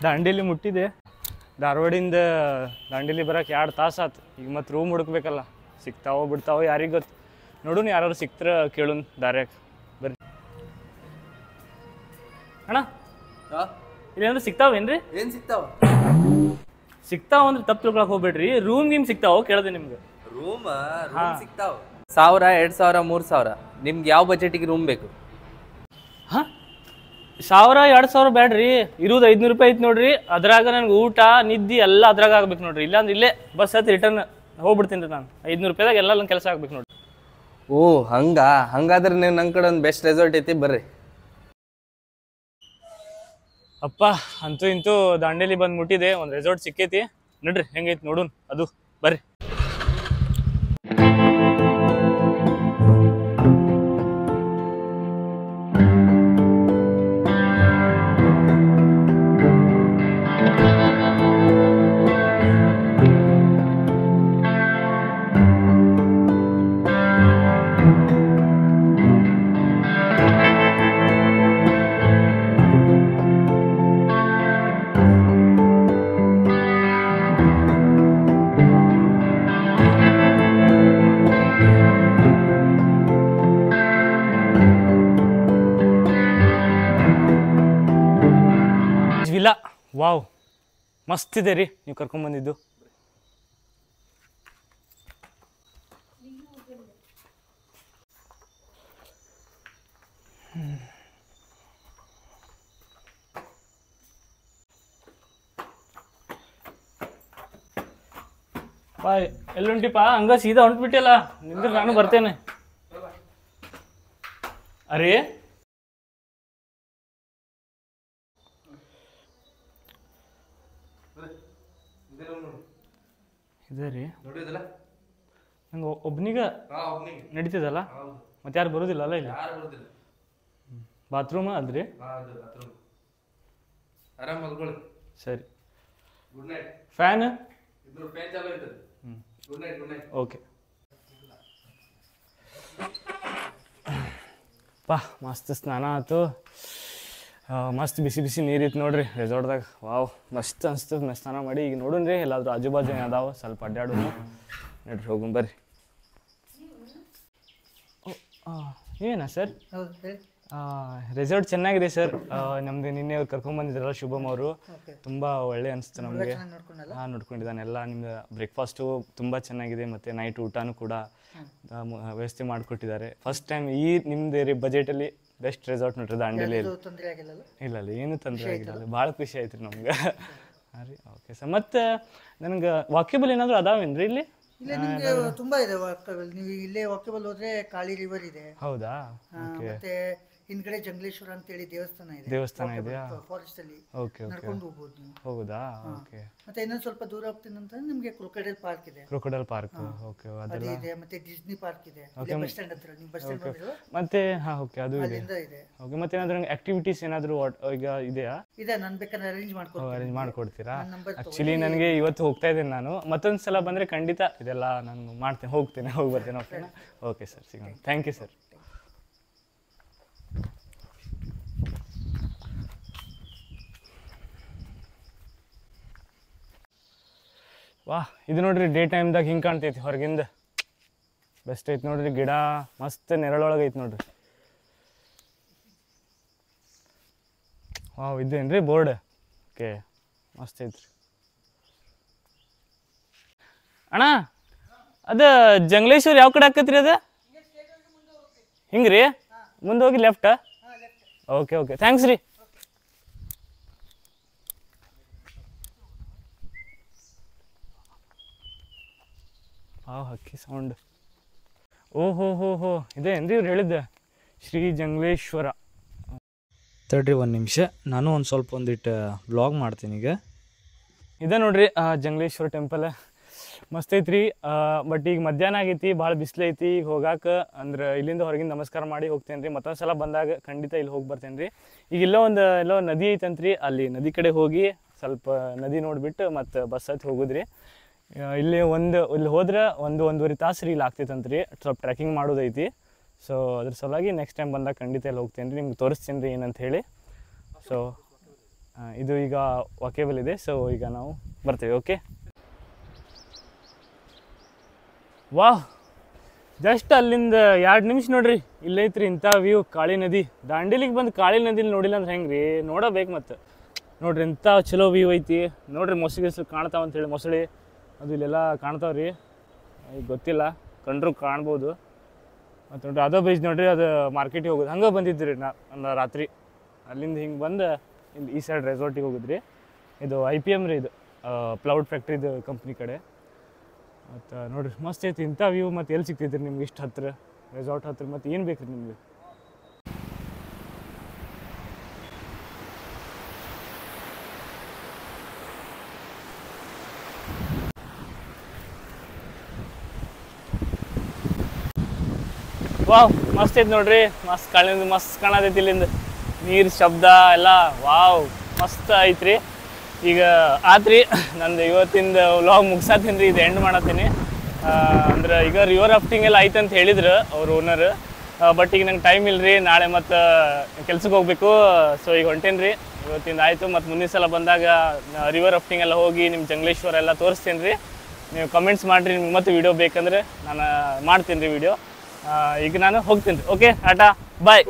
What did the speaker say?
ದಾಂಡೇಲಿ ಮುಟ್ಟಿದೆ. ಧಾರವಾಡಿಂದ ದಾಂಡೇಲಿ ಬರೋಕೆ 2 ತಾಸು ಆತು. ಈಗ ಮತ್ತು ರೂಮ್ ಹುಡುಕ್ಬೇಕಲ್ಲ, ಸಿಗ್ತಾವೋ ಬಿಡ್ತಾವೋ ಯಾರಿಗೆ ಗೊತ್ತು. ನೋಡೋಣ ಯಾರು ಸಿಕ್ತರ ಕೇಳೋಣ ದಾರ್ಯಾಗ. ಬರ್ರಿ ಅಣ್ಣ, ಇಲ್ಲೇನಾದ್ರು ಸಿಗ್ತಾವೇನ್ರಿ? ಏನು ಸಿಗ್ತಾವ? ಸಿಗ್ತಾವ ಅಂದ್ರೆ ತಪ್ಪು ತಿಳ್ಕೊಳಕ್ ಹೋಗ್ಬೇಡ್ರಿ. ರೂಮ್ ಗೀಮ್ ಸಿಗ್ತಾವೋ ಕೇಳಿದೆ ನಿಮ್ಗೆ. ರೂಮ್ ಸಿಗ್ತಾವ. 1000, 2000, 3000 ನಿಮ್ಗೆ ಯಾವ ಬಜೆಟಿಗೆ ರೂಮ್ ಬೇಕು? ಹಾಂ, 1000-2000 ಬೇಡ್ರಿ. ಇರೋದು 500 ರೂಪಾಯಿ ಐತಿ ನೋಡ್ರಿ. ಅದ್ರಾಗ ನನಗೆ ಊಟ ನಿದ್ದೆ ಎಲ್ಲ ಅದ್ರಾಗ ಆಗ್ಬೇಕು ನೋಡ್ರಿ. ಇಲ್ಲಾಂದ್ರೆ ಇಲ್ಲೇ ಬಸ್ ಹತ್ತಿ ರಿಟರ್ನ್ ಹೋಗ್ಬಿಡ್ತೀನಿ ರೀ ನಾನು. 500 ರೂಪಾಯಿದಾಗ ಎಲ್ಲ ನನ್ನ ಕೆಲಸ ಆಗ್ಬೇಕು ನೋಡ್ರಿ. ಓ ಹಂಗಾದ್ರೆ ನೀವು ನನ್ನ ಕಡೆ ಒಂದು ಬೆಸ್ಟ್ ರೆಸಾರ್ಟ್ ಐತಿ, ಬರ್ರಿ. ಅಪ್ಪ, ಅಂತೂ ಇಂತೂ ದಾಂಡೇಲಿ ಬಂದು ಮುಟ್ಟಿದೆ. ಒಂದು ರೆಸಾರ್ಟ್ ಸಿಕ್ಕೈತಿ. ನೋಡ್ರಿ ಹೆಂಗೈತಿ ನೋಡೋಣ ಅದು. ಬರ್ರಿ. ವಿಲಾ, ವಾವ್, ಮಸ್ತ್ ಇದೆ ರೀ ನೀವು ಕರ್ಕೊಂಡ್ಬಂದಿದ್ದು. ಪಾ ಎಲ್ಲುಂಟಿಪ್ಪ? ಹಂಗ ಸೀದಾ ಹೊಂಟ್ಬಿಟ್ಟಿಲ್ಲ. ನಿಂದ್ರೆ ನಾನು ಬರ್ತೇನೆ. ಅರೇ ಇದೆ ರೀ. ನಂಗೆ ಒಬ್ನಿಗ ನಡೀತದಲ್ಲ, ಮತ್ತೆ ಯಾರು ಬರೋದಿಲ್ಲ ಅಲ್ಲ ಇಲ್ಲಿ? ಬಾತ್ರೂಮ್ ಅದ್ರಿ? ಸರಿ. ಫ್ಯಾನ್? ಓಕೆ. ಪಾ ಮಸ್ತ್ ಸ್ನಾನ ಆಯ್ತು. ಮಸ್ತ್ ಬಿಸಿ ಬಿಸಿ ನೀರಿತ್ತು ನೋಡ್ರಿ ರೆಸಾರ್ಟ್ದಾಗ. ವಾವ್, ಮಸ್ತ್ ಅನ್ಸ್ತದೆ ಸ್ನಾನ ಮಾಡಿ. ಈಗ ನೋಡೋಣ ರೀ ಎಲ್ಲಾದ್ರೂ ಆಜು ಬಾಜು ಅದಾವ, ಸ್ವಲ್ಪ ಅಡ್ಡಾಡೋಣ. ನೋಡ್ರಿ ಹೋಗೋಣ ಬರ್ರಿ. ಏನಾ ಸರ್? ರೆಸಾರ್ಟ್ ಚೆನ್ನಾಗಿದೆ ಸರ್. ನಮ್ದು ನಿನ್ನೆ ಅವ್ರು ಕರ್ಕೊಂಡ್ಬಂದಿದ್ರಲ್ಲ ಶುಭಮ್ ಅವರು, ತುಂಬ ಒಳ್ಳೆ ಅನಿಸ್ತು ನಮಗೆ. ಹಾಂ, ನೋಡ್ಕೊಂಡಿದ್ದಾನೆ ಎಲ್ಲ. ನಿಮ್ದು ಬ್ರೇಕ್ಫಾಸ್ಟು ತುಂಬ ಚೆನ್ನಾಗಿದೆ, ಮತ್ತು ನೈಟ್ ಊಟನೂ ಕೂಡ ವ್ಯವಸ್ಥೆ ಮಾಡಿಕೊಟ್ಟಿದ್ದಾರೆ. ಫಸ್ಟ್ ಟೈಮ್ ಈ ನಿಮ್ಮದು ಬಜೆಟಲ್ಲಿ ಬೆಸ್ಟ್ ರೆಸಾರ್ಟ್ ನೋಡ್ರಿ ದಾಂಡೇಲಿ. ಇಲ್ಲ ಏನು ತೊಂದರೆ ಆಗಿಲ್ಲ. ಭಾಳ ಖುಷಿ ಆಯ್ತು ರೀ ನಮ್ಗೆ. ಹಾಂ ರೀ, ಓಕೆ ಸರ್. ಮತ್ತು ನನಗೆ ವಾಕ್ಯಬಲ್ ಏನಾದರೂ ಅದಾವೇನ್ರಿ ಇಲ್ಲಿ? ತುಂಬಾ ಇದೆ ವಾಕಬಲ್. ನೀವು ಇಲ್ಲೇ ವಾಕಬಲ್ ಹೋದ್ರೆ ಕಾಳಿ ರಿವರ್ ಇದೆ. ಹೌದಾ? ಮತ್ತೆ ಹಿಂದ್ಗಡೆ ಜಂಗ್ಲೇಶ್ವರ ಅಂತ ಹೇಳಿ ದೇವಸ್ಥಾನ ಇದೆಯಾ? ಫಾರೆಸ್ಟ್ ಅಲ್ಲಿ ನಡ್ಕೊಂಡು ಹೋಗ್ಬೋದು ನೀವು. ಹೌದಾ? ಓಕೆ. ಮತ್ತೆ ಇನ್ನೊಂದು ಸ್ವಲ್ಪ ದೂರ ಹೋಗ್ತೀನಿ ಅಂತ ನಿಮಗೆ ಕ್ರೊಕೊಡೈಲ್ ಪಾರ್ಕ್ ಇದೆ. ಕ್ರೊಕೊಡೈಲ್ ಪಾರ್ಕ್, ಓಕೆ, ಅದೆಲ್ಲ ಇದೆ. ಮತ್ತೆ ಡಿಸ್ನಿ ಪಾರ್ಕ್ ಇದೆ ಇಲ್ಲೇ ಬಸ್ ಸ್ಟ್ಯಾಂಡ್ ಹತ್ರ. ನೀವು ಬಸ್ ಸ್ಟ್ಯಾಂಡ್ ಬಂದಿರೋ ಮತ್ತೆ ಹಾಂ, ಓಕೆ, ಅದು ಇದೆ. ಅಲ್ಲಿಂದ ಇದೆ. ಓಕೆ. ಮತ್ತೆ ಏನಾದರೂ ಆಕ್ಟಿವಿಟೀಸ್ ಏನಾದರೂ ಈಗ ಇದೆಯಾ? ಇದೆ, ನಾನು ಬೇಕಾದ್ರೆ ಅರೇಂಜ್ ಮಾಡ್ಕೊಡ್ತೀರಾ? ಆ್ಯಕ್ಚುಲಿ ನನಗೆ ಇವತ್ತು ಹೋಗ್ತಾ ಇದ್ದೀನಿ ನಾನು. ಮತ್ತೊಂದು ಸಲ ಬಂದರೆ ಖಂಡಿತ ಇದೆಲ್ಲ ನಾನು ಮಾಡ್ತೇನೆ, ಹೋಗಿ ಬರ್ತೇನೆ. ಓಕೆನಾ? ಓಕೆ ಸರ್, ಸಿಗೋಣ. Thank you sir. ವಾಹ್, ಇದು ನೋಡ್ರಿ ಡೇ ಟೈಮ್ದಾಗ ಹಿಂಗೆ ಕಾಣ್ತೈತಿ ಹೊರಗಿಂದ. ಬೆಸ್ಟ್ ಐತಿ ನೋಡ್ರಿ. ಗಿಡ ಮಸ್ತ್ ನೆರಳೊಳಗೆ ಐತಿ ನೋಡ್ರಿ. ವಾವ್, ಇದೇನು ರೀ ಬೋರ್ಡ್? ಓಕೆ, ಮಸ್ತ್ ಐತ್ರಿ. ಅಣ್ಣ, ಅದು ಜಂಗ್ಲೇಶ್ವರ್ ಯಾವ ಕಡೆ ಆಕತ್ರಿ? ಅದು ಹಿಂಗೆ ರೀ? ಮುಂದೆ ಹೋಗಿ ಲೆಫ್ಟ್? ಓಕೆ ಓಕೆ, ಥ್ಯಾಂಕ್ಸ್ ರೀ. ಹಕ್ಕಿ ಸೌಂಡ್. ಓಹೋ ಇದೇನ್ರಿ ಇವ್ರು ಹೇಳಿದ್ದೆ ಶ್ರೀ ಜಂಗ್ಲೇಶ್ವರ. ತಡ್ರಿ ಒಂದು ನಿಮಿಷ, ನಾನು ಒಂದಿಟ್ಟು ವ್ಲಾಗ್ ಮಾಡ್ತೀನಿ ಈಗ. ಇದೆ ನೋಡ್ರಿ ಜಂಗ್ಲೇಶ್ವರ ಟೆಂಪಲ್. ಮಸ್ತ್ ಐತ್ರಿ. ಬಟ್ ಈಗ ಮಧ್ಯಾಹ್ನ ಆಗೈತಿ, ಭಾಳ ಬಿಸಿಲು ಐತಿ. ಈಗ ಹೋಗಾಕ ಅಂದ್ರೆ ಇಲ್ಲಿಂದ ಹೊರಗಿಂದ ನಮಸ್ಕಾರ ಮಾಡಿ ಹೋಗ್ತೇನೆ ರೀ. ಮತ್ತೊಂದು ಸಲ ಬಂದಾಗ ಖಂಡಿತ ಇಲ್ಲಿ ಹೋಗಿ ಬರ್ತೇನೆ ರೀ. ಈಗ ಎಲ್ಲೋ ನದಿ ಐತಂತ್ರಿ, ಅಲ್ಲಿ ನದಿ ಕಡೆ ಹೋಗಿ ಸ್ವಲ್ಪ ನದಿ ನೋಡಿಬಿಟ್ಟು ಮತ್ತು ಬಸ್ ಹತ್ತಿ ಹೋಗೋದ್ರಿ. ಇಲ್ಲಿ ಹೋದ್ರೆ ಒಂದೂವರೆ ತಾಸು ರೀ ಇಲ್ಲಿ ಆಗ್ತೈತಂತ್ರಿ. ಸ್ವಲ್ಪ ಟ್ರೆಕ್ಕಿಂಗ್ ಮಾಡೋದೈತಿ. ಸೊ ಅದ್ರ ಸಲುವಾಗಿ ನೆಕ್ಸ್ಟ್ ಟೈಮ್ ಬಂದಾಗ ಖಂಡಿತ ಇಲ್ಲಿ ಹೋಗ್ತೇನೆ ರೀ. ನಿಮ್ಗೆ ತೋರಿಸ್ತೀನಿ ರೀ ಏನಂತ ಹೇಳಿ. ಸೊ ಇದು ಈಗ ವಾಕೇಬಲ್ ಇದೆ. ಸೊ ಈಗ ನಾವು ಬರ್ತೇವೆ. ಓಕೆ, ವಾಹ್, ಜಸ್ಟ್ ಅಲ್ಲಿಂದ 2 ನಿಮಿಷ ನೋಡ್ರಿ ಇಲ್ಲೈತ್ರಿ ಇಂಥ ವ್ಯೂ. ಕಾಳಿ ನದಿ, ದಾಂಡೇಲಿಗೆ ಬಂದು ಕಾಳಿ ನದಿಲಿ ನೋಡಿಲ್ಲ ಅಂದ್ರೆ ಹೆಂಗೆ ರೀ, ನೋಡಬೇಕು. ಮತ್ತು ನೋಡ್ರಿ ಇಂಥ ಚಲೋ ವ್ಯೂ ಐತಿ ನೋಡ್ರಿ. ಮೊಸಳೆ ಕಾಣ್ತಾವ ಅಂತೇಳಿ, ಮೊಸಳೆ ಅದು ಇಲ್ಲೆಲ್ಲ ಕಾಣ್ತಾವ್ರಿ. ಈಗ ಗೊತ್ತಿಲ್ಲ, ಕಂಡ್ರು ಕಾಣ್ಬೋದು. ಮತ್ತು ನೋಡ್ರಿ ಅದೋ ಬೀಚ್ ನೋಡ್ರಿ, ಅದು ಮಾರ್ಕೆಟಿಗೆ ಹೋಗೋದು ಹಂಗೆ ಬಂದಿದ್ರಿ ರಾತ್ರಿ. ಅಲ್ಲಿಂದ ಹಿಂಗೆ ಬಂದು ಇಲ್ಲಿ ಈ ಸೈಡ್ ರೆಸಾರ್ಟಿಗೆ ಹೋಗಿದ್ರಿ. ಇದು IPM ರೀ, ಇದು ಪ್ಲೌಡ್ ಫ್ಯಾಕ್ಟ್ರಿದು ಕಂಪ್ನಿ ಕಡೆ. ಮತ್ತು ನೋಡಿರಿ ಮಸ್ತ್ ಐತಿ ಇಂಥ ವ್ಯೂ. ಮತ್ತು ಎಲ್ಲಿ ಸಿಗ್ತೈತ್ರಿ ನಿಮ್ಗೆ ಇಷ್ಟು ಹತ್ತಿರ, ರೆಸಾರ್ಟ್ ಹತ್ತಿರ? ಮತ್ತು ಏನು ಬೇಕು ರೀ ನಿಮಗೆ? ವಾವ್, ಮಸ್ತ್ ಐತಿ ನೋಡ್ರಿ. ಮಸ್ತ್ ಕಾಳಿಂದ ಮಸ್ತ್ ಕಾಣತೈತಿ ಇಲ್ಲಿಂದ ನೀರು ಶಬ್ದ ಎಲ್ಲ. ವಾವ್, ಮಸ್ತ್ ಐತ್ರಿ. ಈಗ ಆತ್ರಿ ನಂದು ಇವತ್ತಿಂದ ವ್ಲಾಗ್ ಮುಗ್ಸಾತೀನಿ ರೀ, ಇದು ಎಂಡ್ ಮಾಡತ್ತೀನಿ. ಅಂದ್ರೆ ಈಗ ರಿವರ್ ರಾಫ್ಟಿಂಗ್ ಎಲ್ಲ ಐತೆ ಅಂತ ಹೇಳಿದ್ರು ಅವ್ರ ಓನರ್. ಬಟ್ ಈಗ ನಂಗೆ ಟೈಮ್ ಇಲ್ಲರಿ, ನಾಳೆ ಮತ್ತು ಕೆಲ್ಸಕ್ಕೆ ಹೋಗ್ಬೇಕು. ಸೊ ಈಗ ಹೊಂಟೇನಿ ರೀ, ಇವತ್ತಿಂದ ಆಯಿತು. ಮತ್ತು ಮುಂದಿನ ಸಲ ಬಂದಾಗ ರಿವರ್ ರಾಫ್ಟಿಂಗ್ ಎಲ್ಲ ಹೋಗಿ ನಿಮ್ಮ ಜಂಗ್ಲೇಶ್ವರ ಎಲ್ಲ ತೋರಿಸ್ತೀನಿ ರೀ. ನೀವು ಕಮೆಂಟ್ಸ್ ಮಾಡಿರಿ, ನಿಮ್ಗೆ ಮತ್ತೆ ವೀಡಿಯೋ ಬೇಕಂದ್ರೆ ನಾನು ಮಾಡ್ತೀನಿ ರೀ ವೀಡಿಯೋ. ಈಗ ನಾನು ಹೋಗ್ತೀನಿ ರೀ. ಓಕೆ, ಟಾಟಾ, ಬಾಯ್.